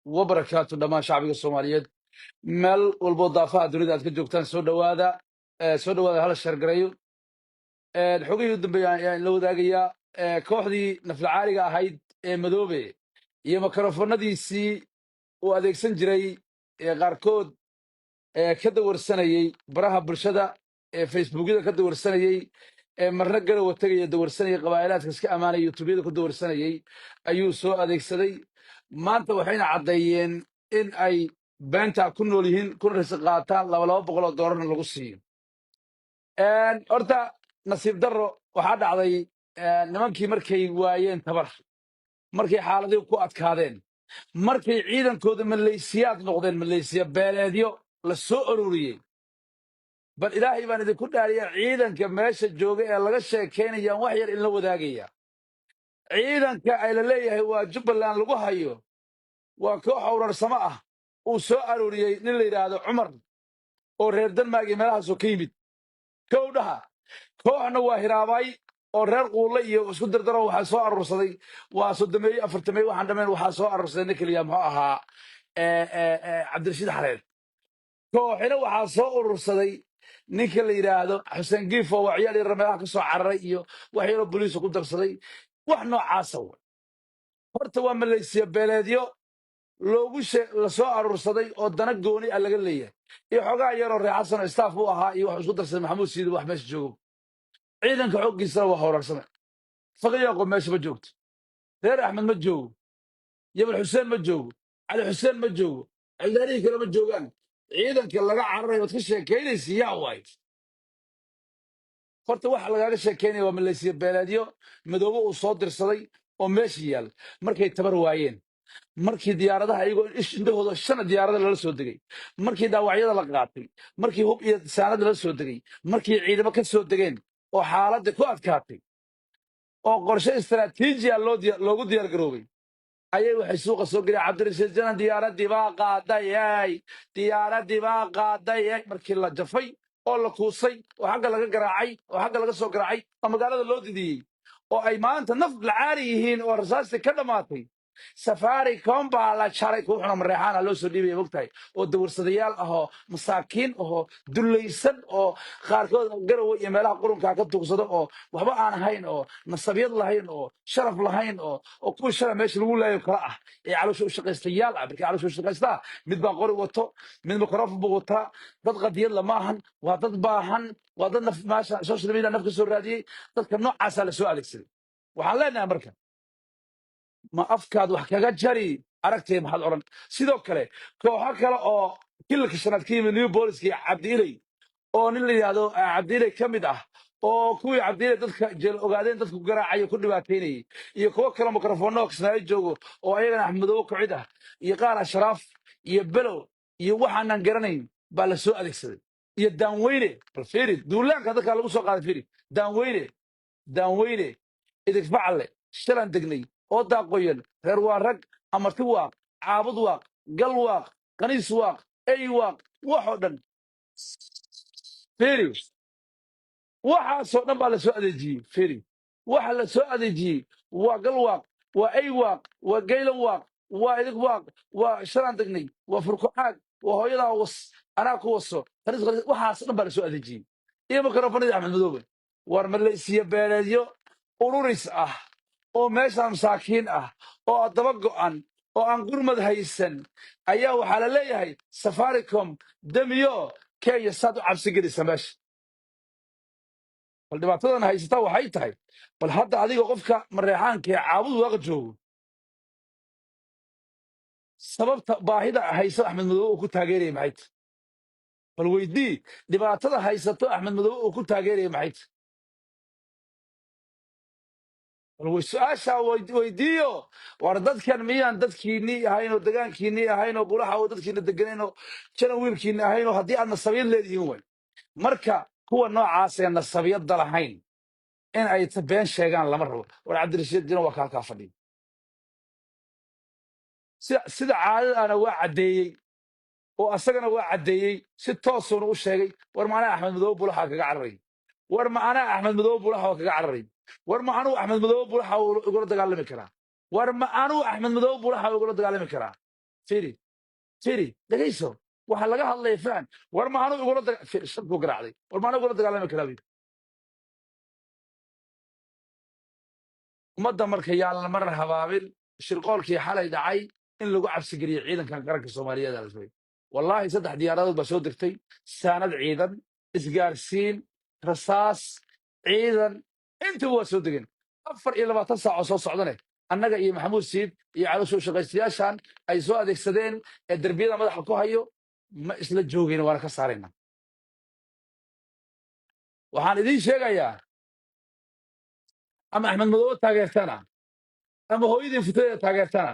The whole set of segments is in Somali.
وبركاته دمان شعبي الصوماليات مال والبضافة دنيا أذكر جوكتان سودا هذا الشرقريو الحقيقة يدب يعني لو ذاقيا كوحدي نفل عالية هايد مدوبي يا ميكروفون دي سي وأديك سنجري قاركود كدور السنة براها برشدة فيسبوك كدور السنة مرنا قالوا وتجي دور السنة قبائلات كسك أمانة يوتيوب كدور السنة أيو سو أديك سدي ما أنت وحين عضيين إن أي بنتا كنوا لهن كل رزقاتها لو بقول دورنا القصي أن أرتا نصيب درو وحد عضي نمكي مركي وين تبر مركي حالدي وكو أتكادين مركي عيدا كود من ليسيات نقدين من ليسيا بلاديو لسوء أروريين بل إلهي بان إذا كنت عليا عيدا كماشا جوغي لغا شاكينيا وحير إلا وداقيا عيدا كأيلا ليه هو جبلان لغو هايو وكوحا ورر سماء وسوء أروريي نلي هذا عمر ورير دنماغي ملاها سوكيمت كودها كوحنا وهراباي ورير قولي وسكو دردرو وحا سوء أرورسدي واسودمي أفرتمي وحاندمين وحا سوء أرورسدي نكليا مهاها عبد الرشيد حرير kooxina waxaa soo urursaday ninka la yiraahdo Xuseen Giifo oo ciyaar yar meelaha ka soo cararay iyo wax yar oo booliis ku darsaday wax noocaas ah horta waa Malaysia beeleedyo la soo urursaday oo dana gooni ah laga leeyahay iyo xogaa yar oo reexsan staff u ahaa iyo wax isku darsaday Maxamuud Siid wax meesha joogo ciidanka xoogiisa waa hoorarsan faqiyo qof meesha ma joogto reer Axmed ma joogo Yabal Xuseen ma joogo Ali Xuseen ma joogo ciidarii kale ma joogaan ciidanka laga cararay oo ka sheekeynaysa yaa waay horta waxa lagaaga sheekeynaya waa Malaysia beeleedyo madoobo uu soo dirsaday oo meesha yaal markay tabar waayeen markii diyaaradaha ayagoo indhahooda shan diyaarada lala soo degay markii dhaawacyada la qaatay markii hub iyo saanada la soo degay markii ciidamo ka soo degeen oo xaaladda ku adkaatay oo qorshe istaraatiiji ah loogu diyaar garoobay ayay waxay suuqa soo geliyay cabdirashiid janan diyaaradii baa qaaday markii la jafay oo la kuusay oo xagga laga garaacay oo xagga laga soo garaacay oo magaalada loo didiyey oo ay maanta naf lacaari yihiin oo rasaastii ka dhammaatay safari kombaa la jaray kuuxuna mareexaana loo soo dhiibaya mogtahay oo dawarsadayaal ahoo masaakiin ahoo dullaysan oo qaarkood garowe iyo meelaha qurunkaa ka tuugsado oo waxba aan ahayn oo nasabyad lahayn oo sharaf lahayn oo kuwa shala meesha lagu laayo kala ah ee caloosha u shaqaystayaal ah markii caloosha u shaqaystaa mid baa qori wato mid mikrofon buu wataa dad qadiyad lama ahan waa dad baahan waa dad naf maasha social media naf ka soo raadiyey dadka noocaasaa la soo adeegsaday waxaan leenahay marka ma afkaad wax kaga jari aragtay maxaad oran sidoo kale kooxo kale oo kilka shanaad ka yimid new police cabdi ilay oo nin la yiraahdo cabdi ilay ka mid ah oo kuwii cabdi ilay dadka jeel ogaadeen dadku garaacay ku dhibaateynay iyo kuwa kale mikrofoono kasnaa joogo oo ayagana Axmedow ku cid ah iyo qaar ashraaf iyo below iyo waxaanan garanayn baa la soo adeegsaday iyo daanweyne bal fiiri duulaanka dadka lagu soo qaaday fiiri daanweyne idig facalle shalan degnay oo daaqoyan reer waa rag amarti waaq caabud waaq gal waaq qaniis waaq ay waaq waxoo dhan fiiri waxaasoo dhan baa la soo adeejiyey fiiri waxa la soo adeejiyey waa gal waaq waa ay waaq waa gaylan waaq waa idig waaq waa shalan degnay waa furkucaag waa hooyadaa was anaa ku waso qaniis waxaasoo dhan baa la soo adeejiyey iyo mikrofonadii Axmed Madoobe war Malaysia beeleedyo ururis ah oo meesha masaakiin ah oo daba go'an oo aan gurmad haysan ayaa waxa la leeyahay Safaricom damiyo Kenya sad u cabsi gelisa meesha bal dhibaatadan haysata waxay tahay bal hadda adiga qofka mareexaanka ee caabud waaqa joogo sababta baahida haysa Axmed Madoobe oo ku taageeray maxay tahay bal weydii dhibaatada haysato Axmed Madoobe oo ku taageeray maxay tahay والسؤاشا ويديو وردت كان ميان دت كيني هاينو دجان كيني هاينو بروحه ودت كيني دجانينو كانوا ويل كيني هاينو هدي أن الصبيان اللي هو مركا هو النوع عاسي أن الصبيان ضلعين إن أي تبين شيئان لمرة والعبد الرشيد جنوا وكال كافدين سيد عادل أنا وعدي وأسجنا وعدي ست توصل وشيء ورمانا أحمد مذوب بروحه كعري ورمانا أحمد مذوب بروحه كعري warma anu Axmed Madoobe waxa uu ugu dagaalami karaa warma anu Axmed Madoobe waxa uu ugu dagaalami karaa firi firi dhegayso waxa laga hadlaya faan war maanu igula shabku garaacday war maanu igula dagaalami karaa wiil ummadda marka yaan la marar habaabin shirqoolkii xalay dhacay in lagu cabsi geliyo ciidankan qaranka soomaaliyeed aa la rabay wallaahi 3 diyaaradood baa soo degtay saanad ciidan isgaarsiin rasaas ciidan intuba waa soo degeen 24 saac oo soo socdane annaga iyo maxamuud siid iyo caloosha shaqaystayaashan ay soo adeegsadeen ee derbiyada madaxa ku hayo ma isla joogayna waana ka saarayna waxaan idiin sheegayaa ama axmed madoobe taageertana ama hooyadii futadeeda taageertana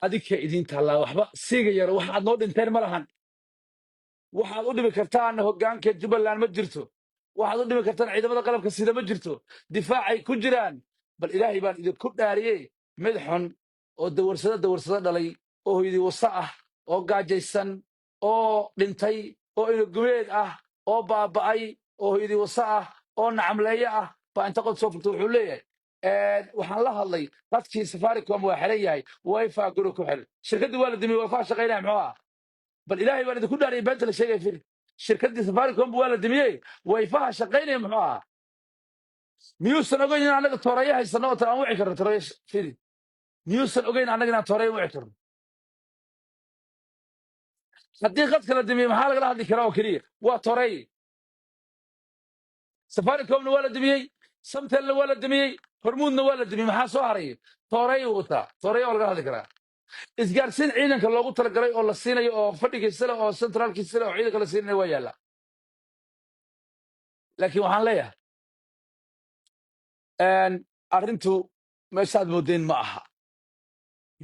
adinka idiin taallaa waxba siiga yaro waxaad noo dhinteen ma lahan waxaad u dhimi kartaana hoggaanka jubbaland ma jirto waxaad u dhimi kartaan ciidamada qalabka sida ma jirto difaacay ku jiraan bal ilaahay baan idinku dhaariyey mid xun oo dawarsado dhalay oo hooyadii wasa ah oo gaajaysan oo dhintay oo inagumeed ah oo baaba'ay oo hooyadii wasa ah oo nacamleeye ah baa inta qod soo furta wuxuu leeyahay waxaan la hadlay dadkii safaricom waa xiran yahay wifi guri ku xiran shirkaddii waa la dimiyey wifi shaqaynaya muxuu ah bal ilaahay baan idinku dhaariyey beenta la sheegaya firi shirkaddii safaricom waa la dimiyey wifi shaqaynaya muxuu ah miyuusan ogeyn in annaga tooreeyo haysano oo aan wici karno tooreeyo firi miyuusan ogeyn annaga inaan tooreeyo wici karno haddii qadka la dimiyey maxaa lagala hadli karaa oo keliya waa tooreeye safaricomna waa la dimiyey samtelna waa la dimiyey hormuudna waa la dimiyey maxaa soo haray tooreeyo wataa tooreeyo waa lagala hadli karaa isgaarsiin ciidanka loogu talagalay oo la siinayo oo fadhigiisa leh oo centraalkiisa leh oo ciidanka la siinaya waa yaalla laakiin waxaan leeyahay arrintu meeshaad moodeen ma aha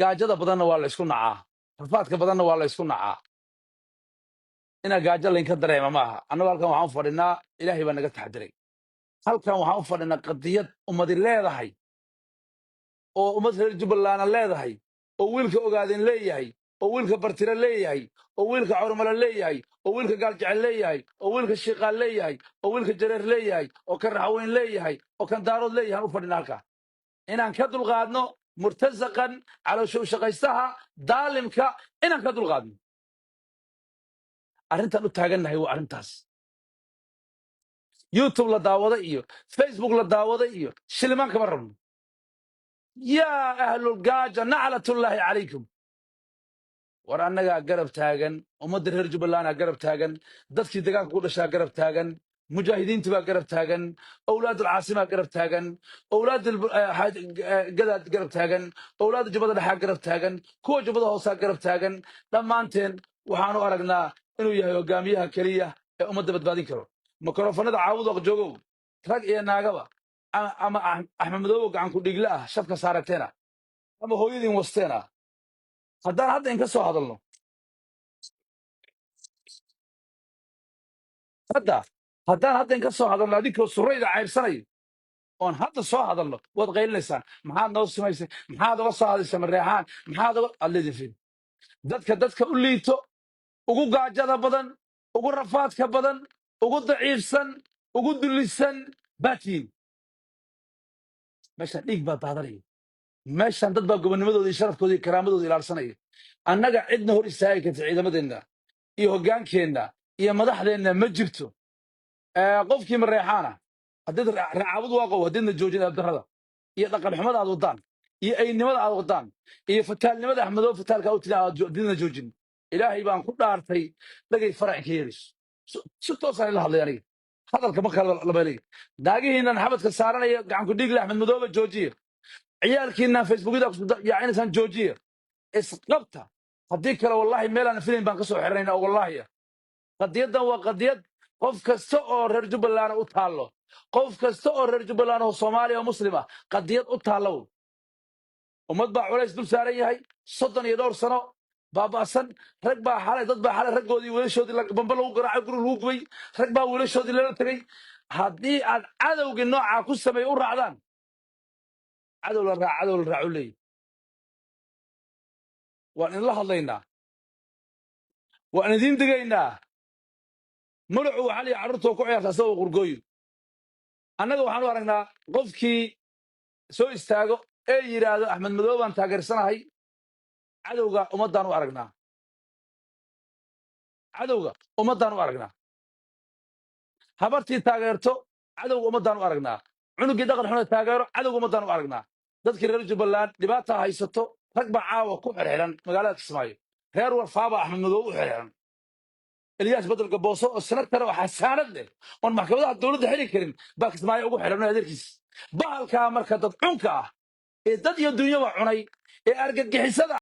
gaajada badanna waa la isku nacaa rafaadka badanna waa la isku nacaa inaa gaajo laynka dareema ma aha annagu halkan waxaan u fadhinaa ilaahay baa naga taxadiray halkan waxaan u fadhinaa qadiyad ummadi leedahay oo ummad reer jubbalandna leedahay oo wiilka ogaadeen leeyahay oo wiilka bartire leeyahay oo wiilka cormale leeyahay oo wiilka gaaljecel leeyahay oo wiilka shiiqaan leeyahay oo wiilka jareer leeyahay oo kan raxweyn leeyahay oo kan daarood leeyahay aan u fadhina halkaa inaan ka dulqaadno murtasaqan caloosha shaqaystaha daalimka inaan ka dulqaadno arrintaan u taagannahay waa arrintaas youtube la daawada iyo facebook la daawada iyo shilimaan kama rabno yaa ahlulgaaja naclatullaahi calaykum war annagaa garab taagan ummadda reer jubbalandaa garab taagan dadkii degaanka ku dhashaa garab taagan mujaahidiintii baa garab taagan owlaadulcaasimaa garab taagan owlaadgadaad garab taagan owlaadda jubbada dhexaa garab taagan kuwa jubbada hoosaa garab taagan dhammaanteen waxaanu aragnaa inuu yahay hogaamiyaha keliya ee ummadda badbaadin karo mikrofonada caawudoq joogow rag iyo naagaba ama axmed madoobo gacan ku dhiigle ah shafka saarateena ama hooyadiin wasteena haddaan hadda inka soo hadalno haddaan hadda inka soo hadalno adinkoo surayda cayrsanayo oon hadda soo hadalno waad qaylinaysaan maxaad noo simaysay maxaad oga soo hadaysa mareexaan maxaad oga adledifin dadka u liito ugu gaajada badan ugu rafaadka badan ugu daciifsan ugu dullisan baatiin meeshaan dhiig baa daadanaya meeshaan dad baa gobonnimadooda iyo sharafkooda iyo karaamadooda ilaalsanaya annaga cidna hor istaagi karta ciidamadeenna iyo hoggaankeenna iyo madaxdeenna ma jirto qofkii mareexaana haddayd raacabud waaqow haddaydna joojin abdarrada iyo dhaqan xumada aad waddaan iyo aynimada aad waddaan iyo fataalnimada axmedoo fataalka u tila haddaydna joojin ilaahay baan ku dhaartay dhagay farac ka yeerayso si toosaan ila hadlay aniga hadalka ma kala labeelay naagihiinnan xabadka saaranaya gacanku dhiigle axmed madoobe joojiya ciyaalkiinnan facebookyada yaacinaysaan joojiya isqabta haddii kale wallaahi meelaan filayn baan ka soo xirnayna oo wallaahi qadiyaddan waa qadiyad qof kasta oo reer jubbaland u taallo qof kasta oo reer jubbaland oo soomaaliya oo muslim ah qadiyad u taallow ummad baa culays dul saaran yahay 32 sano baaba'san rag baa xalay dad baa xalay raggoodii wiilashoodii bamba lagu garaacay guri lagu gubay rag baa wiilashoodii lala tegey haddii aad cadowgii noocaa ku sameey u raacdaan cadow la raacu leeyahy waan idinla hadlaynaa waan idiin digaynaa madaxu waxaa liya carruurtoo ku ciyaarta asagoo qurgooyo annaga waxaan u aragnaa qofkii soo istaago ee yidhaahdo axmed madoobe baan taageersanahay cadowga ummaddaan u aragnaa cadowga ummaddaan u aragnaa habartii taageerto cadowga ummaddaan u aragnaa cunugii dhaqan xune taageero cadowga ummaddaan u aragnaa dadkii reer jubbaland dhibaata haysato rag baa caawa ku xirxiran magaalada kismaayo reer warfaaba axmed madow u xirxiran الياس بدل قبوسو السنتر وحسانت له وان محكمة الدولة حري كريم باكس ما يوقف حرمنا هذيك بالكامل كدد عنكا إيه دد يدنيا وعني إيه أرجع حسدا